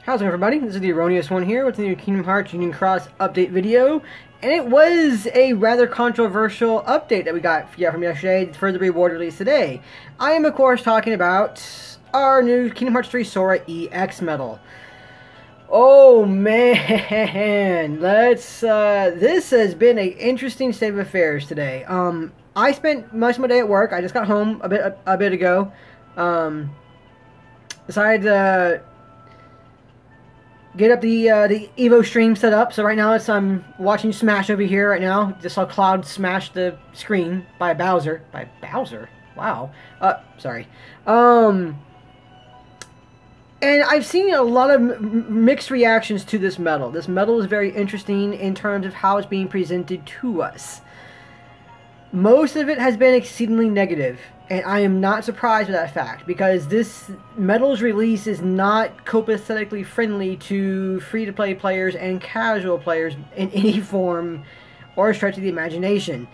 How's it going, everybody? This is the Erroneous One here with the new Kingdom Hearts Union Cross update video. And it was a rather controversial update that we got from yesterday for the reward release today. I am, of course, talking about our new Kingdom Hearts 3 Sora EX medal. Oh, man. This has been an interesting state of affairs today. I spent most of my day at work. I just got home a bit ago. Decided to get up the Evo stream set up. So right now I'm watching Smash over here right now. Just saw Cloud smash the screen by Bowser. By Bowser? Wow. Sorry. And I've seen a lot of mixed reactions to this medal. This medal is very interesting in terms of how it's being presented to us. Most of it has been exceedingly negative, and I am not surprised with that fact, because this medal's release is not copacetically friendly to free-to-play players and casual players in any form or stretch of the imagination.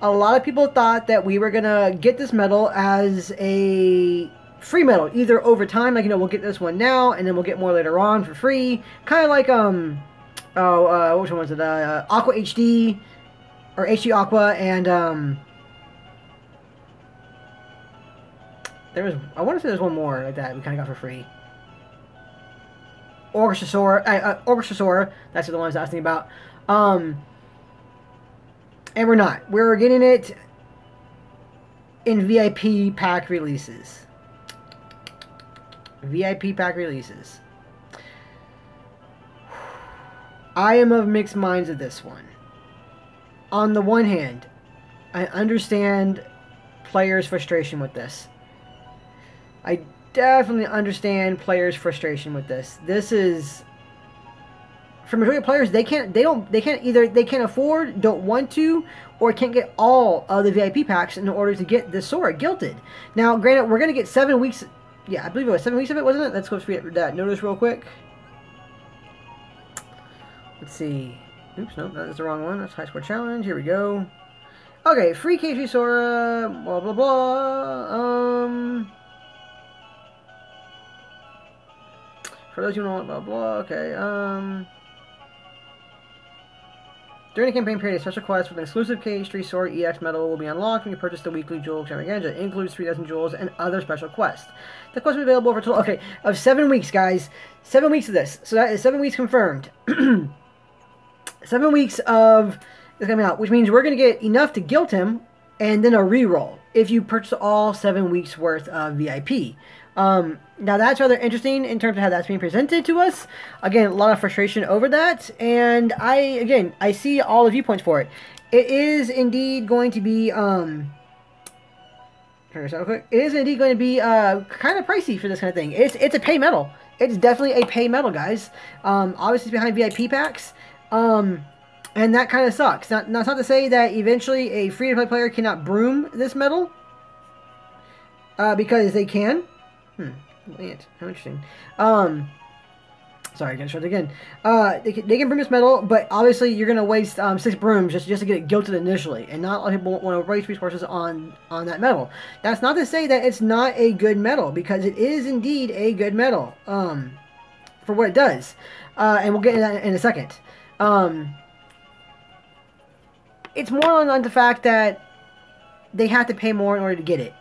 A lot of people thought that we were going to get this medal as a free medal, either over time, like, we'll get this one now, and then we'll get more later on for free. Kind of like, which one was it? Aqua HD, or HD Aqua, and, I want to say there's one more like that we kind of got for free. Orchestra Sora, that's the ones I was thinking about. And we're not. We're getting it in VIP pack releases. VIP pack releases. I am of mixed minds of this one. On the one hand, I understand players' frustration with this. I definitely understand players' frustration with this. This is, for majority of players, they can't afford, don't want to, or can't get all of the VIP packs in order to get this Sora gilted. Now, granted, we're gonna get 7 weeks. Yeah, I believe it was 7 weeks of it, wasn't it? Let's go read that notice real quick. Let's see. Oops, nope, that is the wrong one. That's High Score Challenge. Here we go. Okay, free KH3 Sora, blah, blah, blah. For those who don't want blah, blah, okay, during the campaign period, a special quest with an exclusive KH3 Sora EX medal will be unlocked when you purchase the weekly Jewel Extravaganza. It includes 3 dozen jewels and other special quests. The quest will be available for a total, okay, of 7 weeks, guys. 7 weeks of this. So that is 7 weeks confirmed. 7 weeks of this coming out, which means we're going to get enough to guilt him, and then a reroll if you purchase all 7 weeks worth of VIP. Now that's rather interesting in terms of how that's being presented to us. Again, a lot of frustration over that, and I see all the viewpoints for it. It is indeed going to be turn this out real quick. It is indeed going to be kind of pricey for this kind of thing. It's a pay medal. It's definitely a pay medal, guys. Obviously it's behind VIP packs. And that kind of sucks. Now, it's not to say that eventually a free-to-play player cannot broom this medal, because they can. How interesting. Sorry, I gotta show it again. They can broom this medal, but obviously you're gonna waste 6 brooms just to get it guilted initially, and not a lot of people want to waste resources on that medal. That's not to say that it's not a good medal, because it is indeed a good medal for what it does, and we'll get into that in a second. It's more on the fact that they have to pay more in order to get it.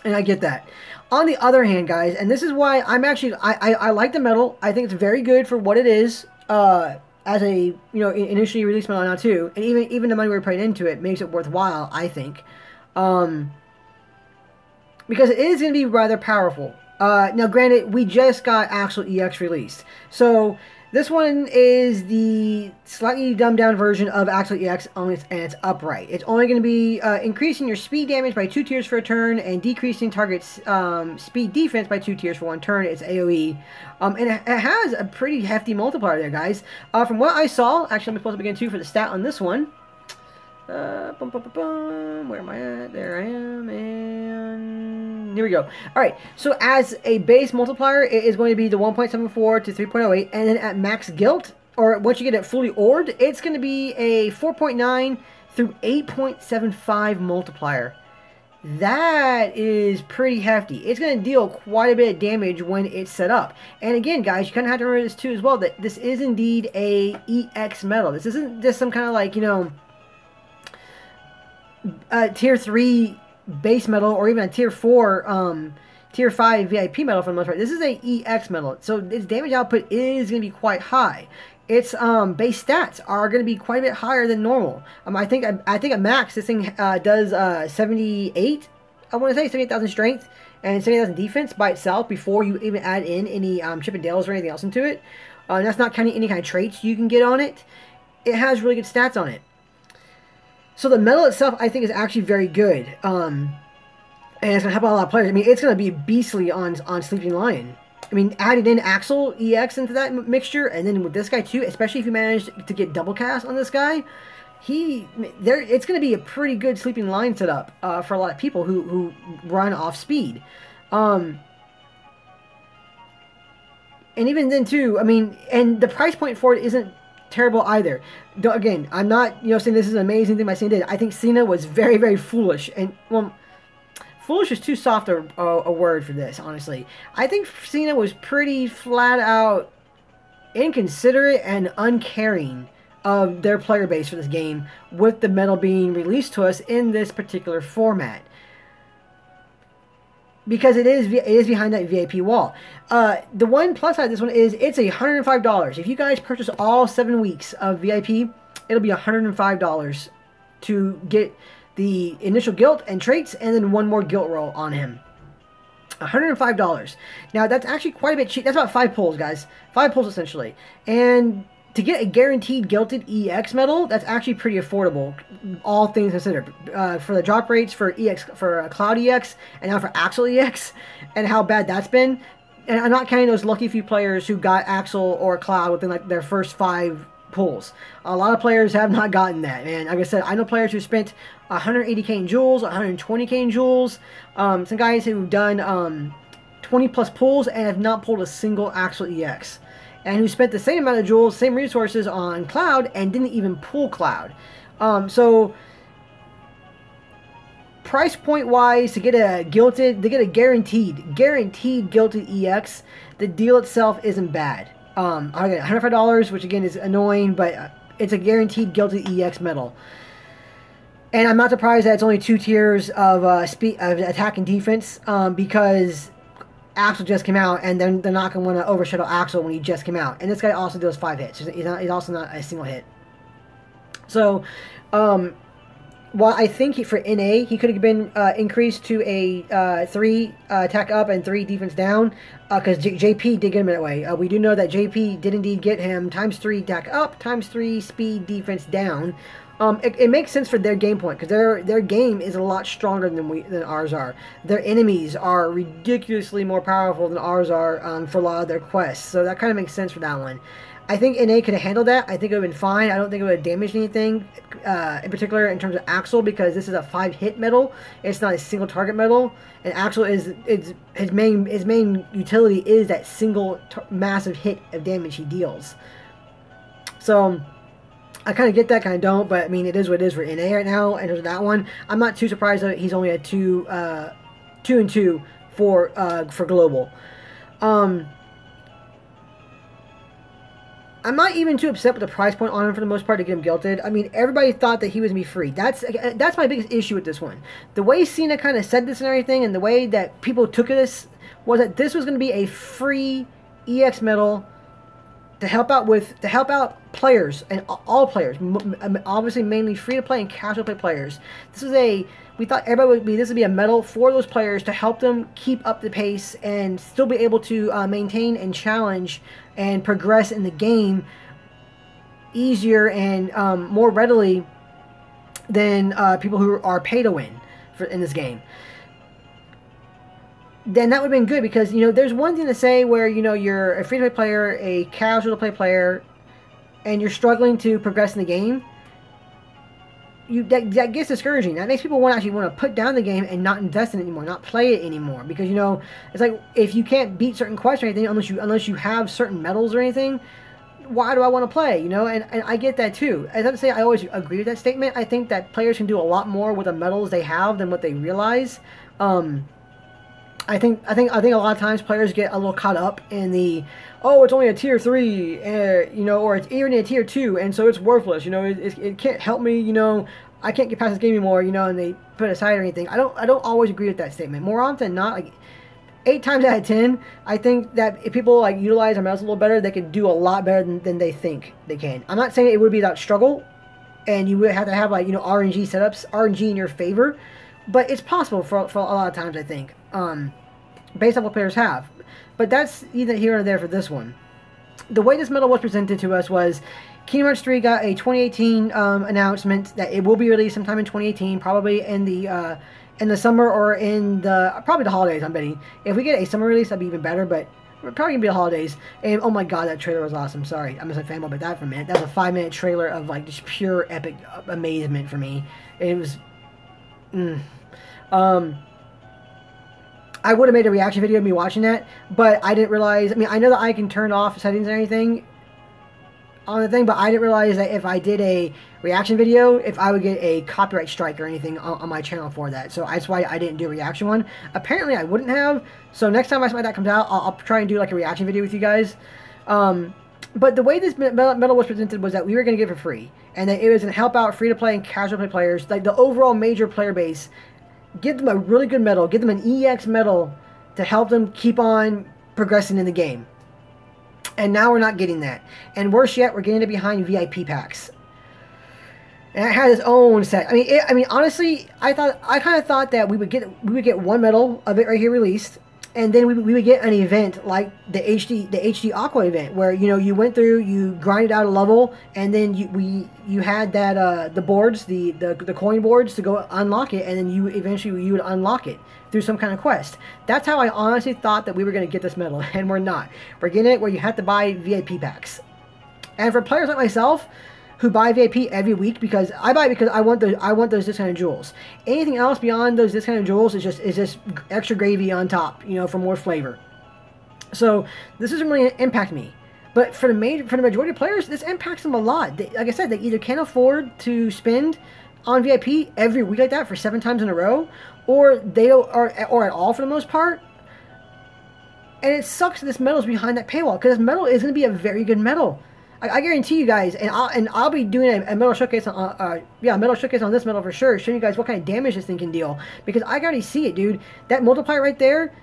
And I get that. On the other hand, guys, and this is why I'm actually, I like the medal. I think it's very good for what it is, as a, initially released medal now too. And even the money we're putting into it makes it worthwhile, I think. Because it is going to be rather powerful. Now, granted, we just got actual EX released. So, this one is the slightly dumbed down version of Actual EX, and it's upright. It's only going to be increasing your speed damage by 2 tiers for a turn, and decreasing target's speed defense by 2 tiers for 1 turn. It's AoE. And it has a pretty hefty multiplier there, guys. From what I saw, actually, I'm supposed to begin too for the stat on this one. Where am I at? There I am, and here we go. Alright, so as a base multiplier, it is going to be the 1.74 to 3.08, and then at max guilt, or once you get it fully orbed, it's going to be a 4.9 through 8.75 multiplier. that is pretty hefty. It's going to deal quite a bit of damage when it's set up. And again, guys, you kind of have to remember this too as well, that this is indeed a EX medal. This isn't just some kind of like, you know, tier 3 base medal or even a tier 4, tier 5 VIP medal for the most part. This is a EX medal, so its damage output is going to be quite high. Its base stats are going to be quite a bit higher than normal. I think at max this thing does 78. I want to say 78,000 strength and 70,000 defense by itself before you even add in any Chip and Dales or anything else into it. And that's not counting any kind of traits you can get on it. It has really good stats on it. So the medal itself, I think, is actually very good. And it's going to help out a lot of players. I mean, it's going to be beastly on Sleeping Lion. I mean, adding in Axel EX into that mixture, and then with this guy too, especially if you manage to get double cast on this guy, it's going to be a pretty good Sleeping Lion setup for a lot of people who run off speed. And even then too, I mean, and the price point for it isn't terrible either. Again, I'm not, saying this is an amazing thing my SENA did. I think SENA was very, very foolish. And, well, foolish is too soft a word for this, honestly. I think SENA was pretty flat out inconsiderate and uncaring of their player base for this game with the medal being released to us in this particular format. Because it is behind that VIP wall. The one plus side of this one is it's $105. If you guys purchase all 7 weeks of VIP, it'll be $105 to get the initial guilt and traits and then one more guilt roll on him. $105. Now that's actually quite a bit cheap. That's about 5 pulls, guys. 5 pulls essentially. And to get a guaranteed Gilted EX medal, that's actually pretty affordable, all things considered. For the drop rates for EX, for Cloud EX, and now for Axel EX, and how bad that's been. And I'm not counting those lucky few players who got Axel or Cloud within like their first 5 pulls. A lot of players have not gotten that, man. Like I said, I know players who spent 180k in jewels, 120k in jewels. Some guys who've done 20 plus pulls and have not pulled a single Axel EX. And who spent the same amount of jewels, same resources on Cloud, and didn't even pull Cloud. So, price point wise, to get a guaranteed Gilted EX, the deal itself isn't bad. I get $105, which again is annoying, but it's a guaranteed Gilted EX medal. And I'm not surprised that it's only 2 tiers of attack and defense, because Axel just came out, and they're not going to want to overshadow Axel when he just came out. And this guy also does 5 hits. He's also not a single hit. So, while I think for NA, he could have been increased to a 3 attack up and 3 defense down, because JP did get him that way. We do know that JP did indeed get him times 3 attack up, times 3 speed defense down. It makes sense for their game point, because their game is a lot stronger than ours are. Their enemies are ridiculously more powerful than ours are for a lot of their quests. So that kind of makes sense for that one. I think NA could have handled that. I think it would have been fine. I don't think it would have damaged anything, in particular in terms of Axel, because this is a 5-hit medal. It's not a single target medal. And Axel his main utility is that single massive hit of damage he deals. So I kind of get that, kind of don't, but I mean, it is what it is for NA right now. And there's that one. I'm not too surprised that he's only at 2 and 2 for global. I'm not even too upset with the price point on him for the most part to get him guilted. I mean, everybody thought that he was going to be free. That's my biggest issue with this one. The way SENA kind of said this and everything, and the way that people took this, was that this was going to be a free EX medal to help out players, and all players, obviously mainly free to play and casual play players. We thought this would be a medal for those players to help them keep up the pace and still be able to maintain and challenge and progress in the game easier and more readily than people who are pay to win in this game. Then that would have been good, because there's one thing to say where you're a free to play player, a casual to play player, and you're struggling to progress in the game. That gets discouraging. That makes people want to put down the game and not invest in it anymore, not play it anymore, because it's like if you can't beat certain quests or anything unless you have certain medals or anything, why do I want to play? You know, and I get that too. I have to say, I always agree with that statement. I think that players can do a lot more with the medals they have than what they realize. I think a lot of times players get a little caught up in the, oh, it's only a tier 3, you know, or it's even a tier 2, and so it's worthless. You know, it can't help me. You know, I can't get past this game anymore. You know, and they put it aside or anything. I don't always agree with that statement. More often than not, like 8 times out of 10, I think that if people like utilize their medals a little better, they can do a lot better than they think they can. I'm not saying it would be that struggle, and you would have to have like, you know, RNG setups, RNG in your favor, but it's possible for a lot of times, I think, based on what players have. But that's either here or there for this one. The way this medal was presented to us was Kingdom Hearts 3 got a 2018 announcement that it will be released sometime in 2018, probably in the summer or in probably the holidays, I'm betting. If we get a summer release, that'd be even better, but we're probably going to be the holidays. And oh my god, that trailer was awesome. Sorry, I'm just a fanboy about that for a minute. That was a 5-minute trailer of like just pure epic amazement for me. It was... I would have made a reaction video of me watching that, but I didn't realize... I mean, I know that I can turn off settings and anything on the thing, but I didn't realize that if I did a reaction video, if I would get a copyright strike or anything on my channel for that. So that's why I didn't do a reaction one. Apparently I wouldn't have, so next time something like that comes out, I'll try and do like a reaction video with you guys. But the way this medal was presented was that we were going to give it for free, and that it was going to help out free-to-play and casual-play players, like the overall major player base. Give them a really good medal, give them an EX medal to help them keep on progressing in the game. And now we're not getting that. And worse yet, we're getting it behind VIP packs. And it had its own set. I mean, honestly, I kind of thought that we would get one medal of it right here released, and then we would get an event like the HD Aqua event, where, you know, you went through, you grinded out a level, and then you had that the boards, the coin boards to go unlock it, and then you would unlock it through some kind of quest. That's how I honestly thought that we were going to get this medal, and we're not. We're getting it where you have to buy VIP packs. And for players like myself who buy VIP every week, because I buy it because I want those discounted jewels. Anything else beyond those discounted jewels is just extra gravy on top, you know, for more flavor. So this doesn't really impact me. But for the majority of players, this impacts them a lot. Like I said, they either can't afford to spend on VIP every week like that for 7 times in a row, or they don't, or at all for the most part. And it sucks that this medal is behind that paywall, because this medal is going to be a very good medal. I guarantee you guys, and I'll be doing a medal showcase on medal showcase on this medal for sure, showing you guys what kind of damage this thing can deal, because I can already see it, dude. That multiplier right there,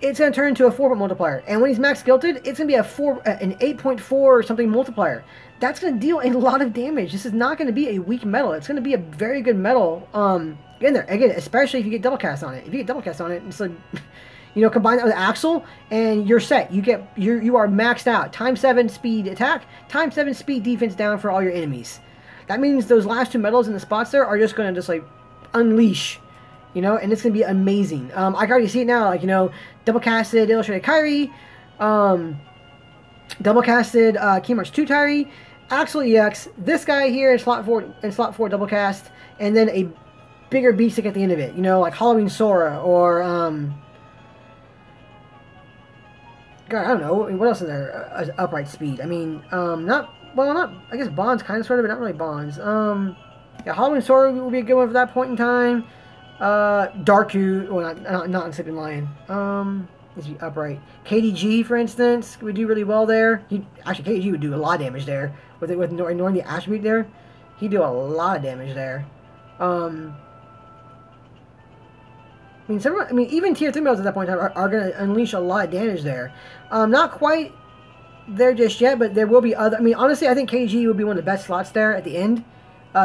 it's going to turn into a 4-point multiplier, and when he's max guilted, it's going to be an 8.4 or something multiplier. That's going to deal a lot of damage. This is not going to be a weak medal. It's going to be a very good medal. In there again, especially if you get double cast on it. If you get double cast on it, it's like, you know, combine that with Axel, and you're set. You are maxed out. Times 7 speed attack, times 7 speed defense down for all your enemies. That means those last 2 medals in the spots there are just going to just like unleash, you know, and it's going to be amazing. I can already see it now, like, you know, double casted Illustrated Kyrie, double casted Kingdom Hearts 2 Kyrie, Axel EX, this guy here in slot 4 double cast, and then a bigger beat stick at the end of it, you know, like Halloween Sora, or God, I don't know. What else is there? Upright speed. I mean, I guess Bonds, kind of, sort of, but not really Bonds. Yeah, Halloween Sora will be a good one for that point in time. Darku, well, not in Sleeping Lion. Is he upright? KDG, for instance, would do really well there. Actually, KDG would do a lot of damage there with ignoring the attribute there. He'd do a lot of damage there. I mean, even tier 3 medals at that point in time are going to unleash a lot of damage there. Not quite there just yet, but there will be other... I mean, honestly, I think KG would be one of the best slots there at the end,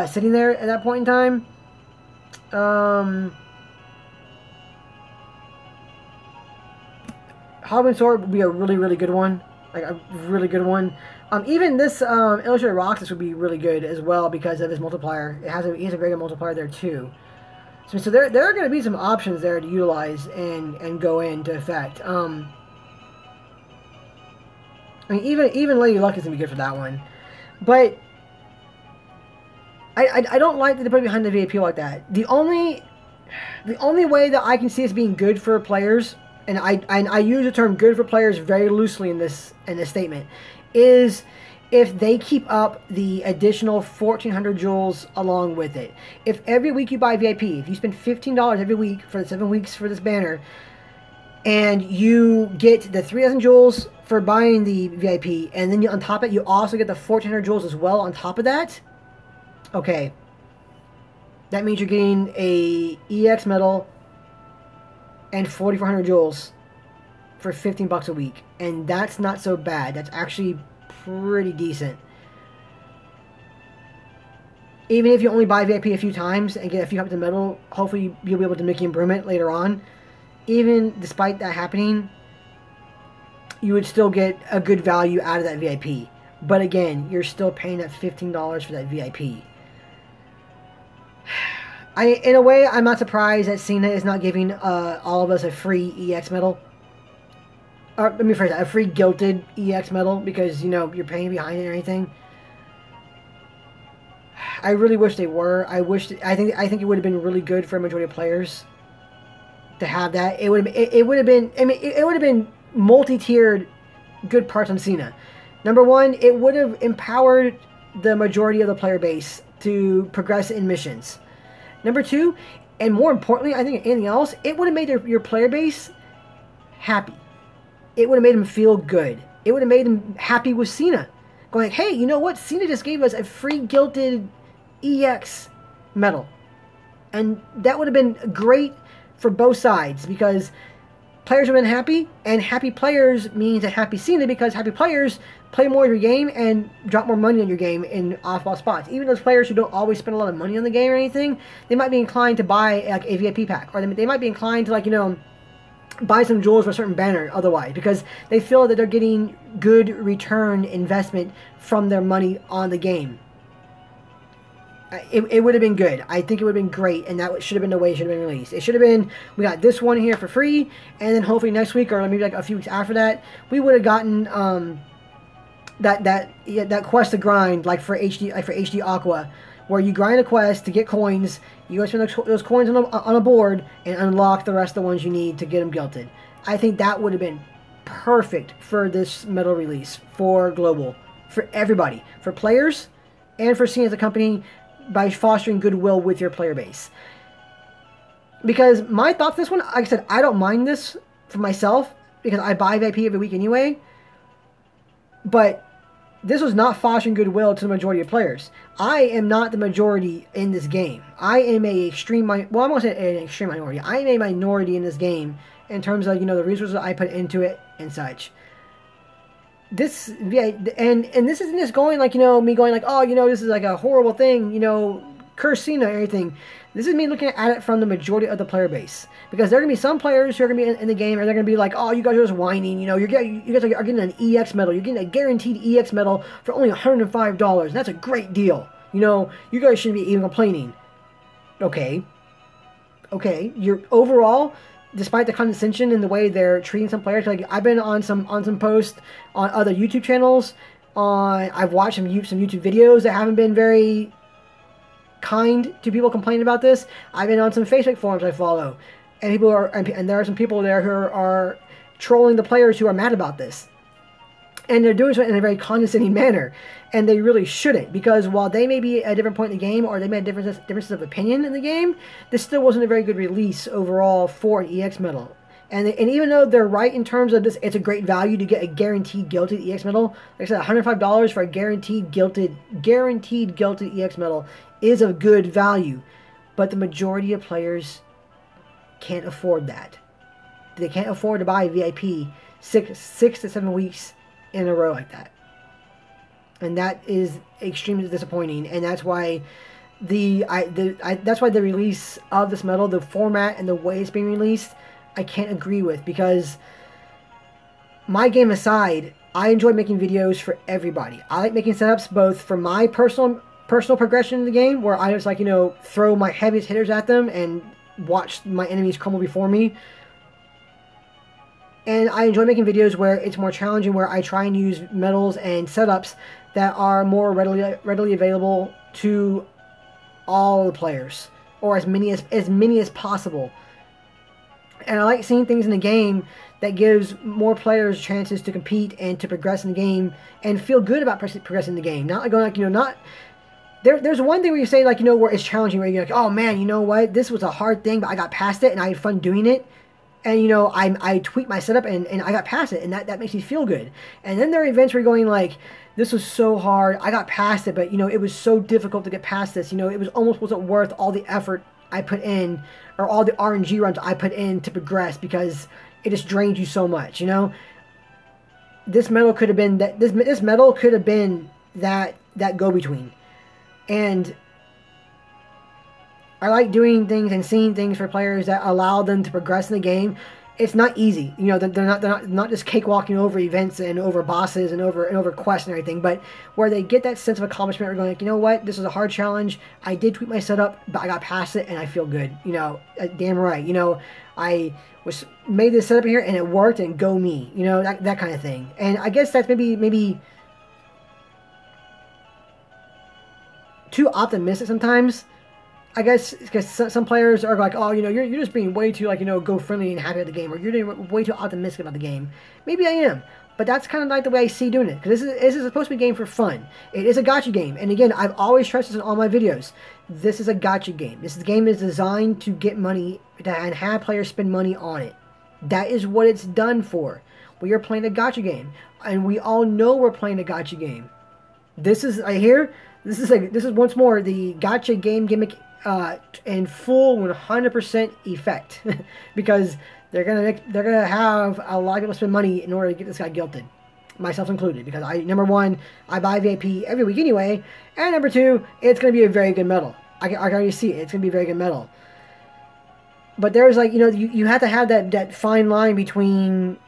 sitting there at that point in time. Halloween Sword would be a really, really good one. Like, a really good one. Even this Illustrated Roxas would be really good as well because of his multiplier. He has a very good multiplier there, too. So there are going to be some options there to utilize and go into effect. I mean, even Lady Luck is going to be good for that one. But I don't like that they put it behind the VIP like that. The only way that I can see this being good for players and I use the term good for players very loosely in this statement, is if they keep up the additional 1,400 jewels along with it. If every week you buy VIP, if you spend $15 every week for the 7 weeks for this banner, and you get the 3,000 jewels for buying the VIP, and then on top of it, you also get the 1,400 jewels as well on top of that, okay, that means you're getting a EX medal and 4,400 jewels for 15 bucks a week. And that's not so bad. That's actually pretty decent. Even if you only buy VIP a few times and get a few copies of the medal, hopefully you'll be able to make an improvement later on. Even despite that happening, you would still get a good value out of that VIP. But again, you're still paying that $15 for that VIP. In a way, I'm not surprised that SENA is not giving all of us a free EX medal. Or, let me phrase that, a free gilded EX medal, because, you know, you're paying behind it and everything. I really wish they were. I think it would have been really good for a majority of players to have that. It would have been, I mean, it would have been multi-tiered good parts on SENA. Number one, it would have empowered the majority of the player base to progress in missions. Number two, and more importantly, I think anything else, it would have made your player base happy. It would have made them feel good. It would have made them happy with SENA. Going, hey, you know what? SENA just gave us a free gilded EX medal. And that would have been great for both sides, because players have been happy, and happy players means a happy SENA, because happy players play more of your game and drop more money on your game in off-ball spots. Even those players who don't always spend a lot of money on the game or anything, they might be inclined to buy like a VIP pack, or they might be inclined to, like, you know, buy some jewels for a certain banner otherwise, because they feel that they're getting good return investment from their money on the game. It would have been good. I think it would have been great, and that should have been the way it should have been released. It should have been, we got this one here for free, and then hopefully next week, or maybe like a few weeks after that, we would have gotten that quest to grind, like for HD Aqua, where you grind a quest to get coins. You go spend those coins on a board and unlock the rest of the ones you need to get them gilded. I think that would have been perfect for this medal release for global, for everybody, for players, and for SENA as a company, by fostering goodwill with your player base. Because my thoughts on this one, like I said, I don't mind this for myself, because I buy VIP every week anyway. But this was not fostering goodwill to the majority of players. I am not the majority in this game. I am a extreme, well, I won't say an extreme minority. I am a minority in this game in terms of, you know, the resources that I put into it and such. This, yeah, and this isn't just going like, you know, me going like, oh, you know, this is like a horrible thing, you know, curse SENA or anything. This is me looking at it from the majority of the player base, because there are gonna be some players who are gonna be in the game, and they're gonna be like, oh, you guys are just whining, you know, you guys are getting an EX medal, you're getting a guaranteed EX medal for only $105, and that's a great deal. You know, you guys shouldn't be even complaining. Okay, you're overall, despite the condescension in the way they're treating some players, like I've been on some posts on other YouTube channels, I've watched some YouTube videos that haven't been very kind to people complaining about this. I've been on some Facebook forums I follow, and there are some people there who are trolling the players who are mad about this, and they're doing so in a very condescending manner, and they really shouldn't, because while they may be at a different point in the game, or they may have differences of opinion in the game, this still wasn't a very good release overall for an EX medal. And even though they're right in terms of this, it's a great value to get a guaranteed gilded EX medal. Like I said, $105 for a guaranteed gilded EX medal is a good value, but the majority of players can't afford that. They can't afford to buy VIP 6 to 7 weeks in a row like that, and that is extremely disappointing. And that's why that's why the release of this medal, the format and the way it's being released, I can't agree with, because my game aside, I enjoy making videos for everybody. I like making setups both for my personal progression in the game, where I just, like, you know, throw my heaviest hitters at them and watch my enemies crumble before me. And I enjoy making videos where it's more challenging, where I try and use medals and setups that are more readily available to all the players, or as many as possible. And I like seeing things in the game that gives more players chances to compete and to progress in the game and feel good about progressing in the game. Not like going like, not... There's one thing where you say, like, where it's challenging, where you're like, oh man, you know what? This was a hard thing, but I got past it and I had fun doing it. And, I tweaked my setup and I got past it, and that makes me feel good. And then there are events where you're going like, this was so hard, I got past it, but, it was so difficult to get past this. It was almost wasn't worth all the effort I put in, or all the RNG runs I put in to progress, because it just drained you so much, This medal could have been that. This medal could have been that go-between. And I like doing things and seeing things for players that allow them to progress in the game. It's not easy, they're not just cakewalking over events and over bosses and over quests and everything, but where they get that sense of accomplishment, we're going like, you know what, this was a hard challenge. I did tweak my setup, but I got past it and I feel good. Damn right. I made this setup here and it worked, and go me. That kind of thing. And I guess that's maybe too optimistic sometimes. I guess because some players are like, oh, you're just being way too, like, go friendly and happy at the game, or you're way too optimistic about the game. Maybe I am, but that's kind of like the way I see doing it, because this is supposed to be a game for fun. It is a gacha game, and again, I've always stressed this in all my videos. This is a gacha game. This game is designed to get money and have players spend money on it. That is what it's done for. We are playing a gacha game, and we all know we're playing a gacha game. This is This is once more the gacha game gimmick in full 100% effect, because they're gonna have a lot of people spend money in order to get this guy guilted, myself included, because number one, I buy VIP every week anyway, and number two, it's gonna be a very good medal. I can already see it. It's gonna be a very good medal. But there's like, you have to have that fine line between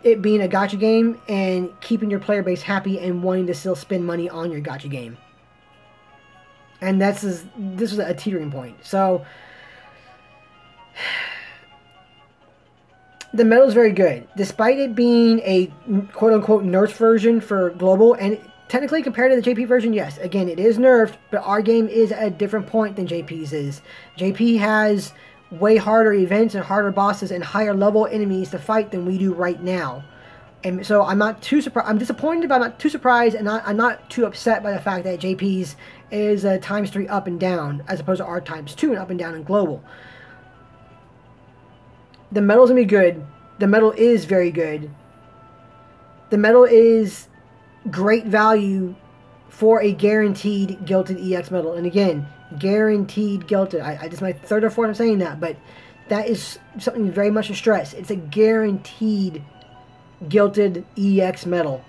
it being a gacha game and keeping your player base happy and wanting to still spend money on your gacha game. And this is a teetering point. So the medal is very good, despite it being a quote-unquote nerfed version for global. And technically, compared to the JP version, yes, again, it is nerfed, but our game is at a different point than JP's is. JP has way harder events and harder bosses and higher level enemies to fight than we do right now. And so I'm not too surprised. I'm disappointed, but I'm not too surprised, and I'm not too upset by the fact that JP's is a ×3 up and down, as opposed to our ×2 and up and down in global. The medal's gonna be good. The medal is very good. The medal is great value for a guaranteed Guilted EX medal. And again, guaranteed Guilted. This is my third or fourth I'm saying that, but that is something very much to stress. It's a guaranteed Guilted EX medal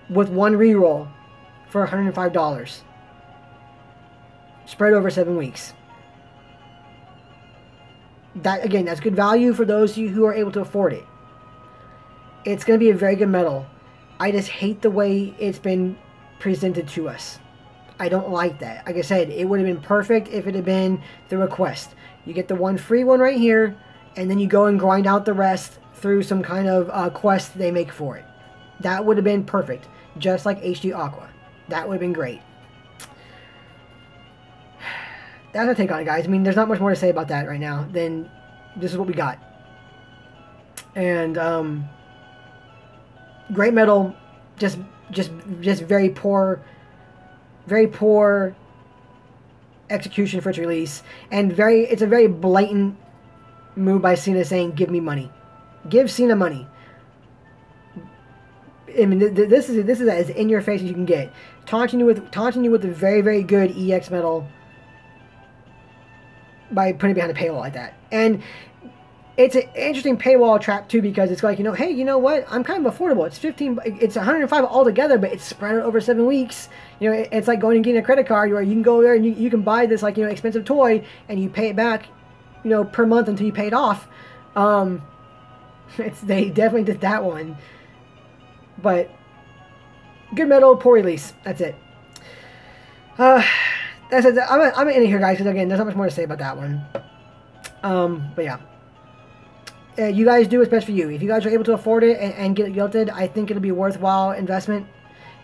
with one reroll for $105. Spread over 7 weeks. That, again, that's good value for those of you who are able to afford it. It's going to be a very good medal. I just hate the way it's been presented to us. I don't like that. Like I said, it would have been perfect if it had been the request. You get the one free one right here, and then you go and grind out the rest through some kind of quest they make for it. That would have been perfect. Just like HD Aqua. That would have been great. That's my take on it, guys. I mean, there's not much more to say about that right now than this is what we got. And great medal, just very poor execution for its release, and it's a very blatant move by SENA saying, "Give me money, give SENA money." I mean, this is as in your face as you can get, taunting you with a very, very good EX medal by putting it behind a paywall like that. And it's an interesting paywall trap too, because it's like, hey, you know what? I'm kind of affordable. It's $105 altogether, but it's spread out over 7 weeks. It's like going and getting a credit card where you can go there and you can buy this expensive toy and you pay it back, per month until you pay it off. They definitely did that one. But good medal, poor release. That's it. That's it. I'm gonna end it here, guys, because again, there's not much more to say about that one. But yeah. You guys do what's best for you. If you guys are able to afford it and get it guilted, I think it'll be a worthwhile investment.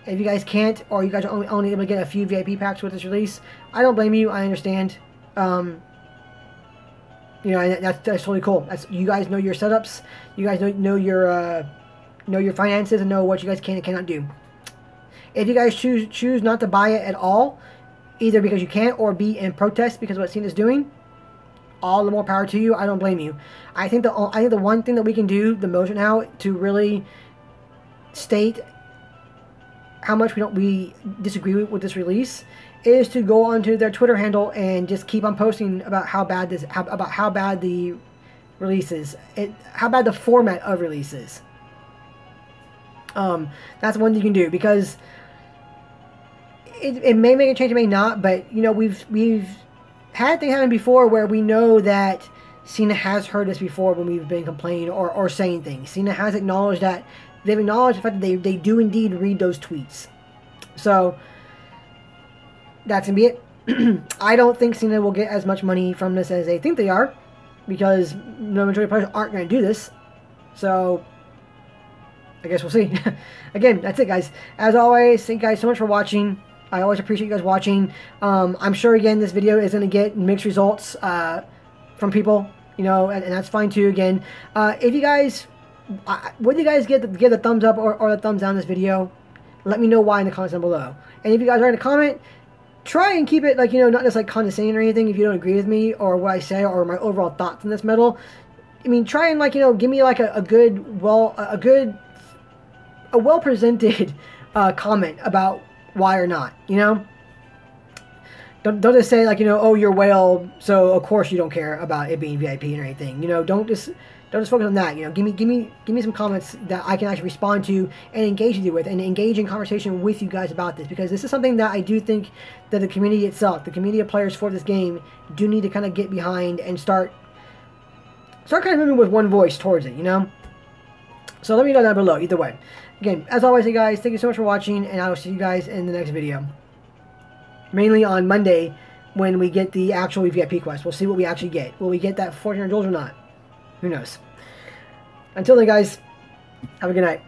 If you guys can't, or you guys are only able to get a few VIP packs with this release, I don't blame you. I understand. You know, and that's totally cool. That's, you guys know your setups. You guys know your finances and know what you guys can and cannot do. If you guys choose not to buy it at all, either because you can't or be in protest because of what SENA is doing, all the more power to you. I don't blame you. I think the one thing that we can do the most now to really state how much we disagree with this release is to go onto their Twitter handle and just keep on posting about how bad the release is, how bad the format of release is. That's one thing you can do, because it may make a change, it may not, but you know, we've had things happen before where we know that SENA has heard us before when we've been complaining or saying things. SENA has acknowledged that. They've acknowledged the fact that they do indeed read those tweets. So that's going to be it. I don't think SENA will get as much money from this as they think they are, because the majority of players aren't going to do this. So I guess we'll see. Again, that's it, guys. As always, thank you guys so much for watching. I always appreciate you guys watching. I'm sure, again, this video is going to get mixed results from people, you know, and that's fine too. Again, if you guys... would you guys give the thumbs up or the thumbs down this video? Let me know why in the comments down below. And if you guys are in a comment, try and keep it, like, you know, not just like condescending or anything if you don't agree with me or what I say or my overall thoughts on this medal. I mean, try and, like, you know, give me like a well presented comment about why or not, you know. Don't just say, like, you know, oh, you're whale, so of course you don't care about it being VIP or anything. You know, don't just focus on that. You know, give me some comments that I can actually respond to and engage with you with, and engage in conversation with you guys about this, because this is something that I do think that the community itself, the community of players for this game, do need to kind of get behind and start kind of moving with one voice towards it. You know. So let me know down below. Either way, again, as always, hey guys, thank you so much for watching, and I will see you guys in the next video. Mainly on Monday when we get the actual VIP quest. We'll see what we actually get. Will we get that 1,400 jewels or not? Who knows? Until then, guys, have a good night.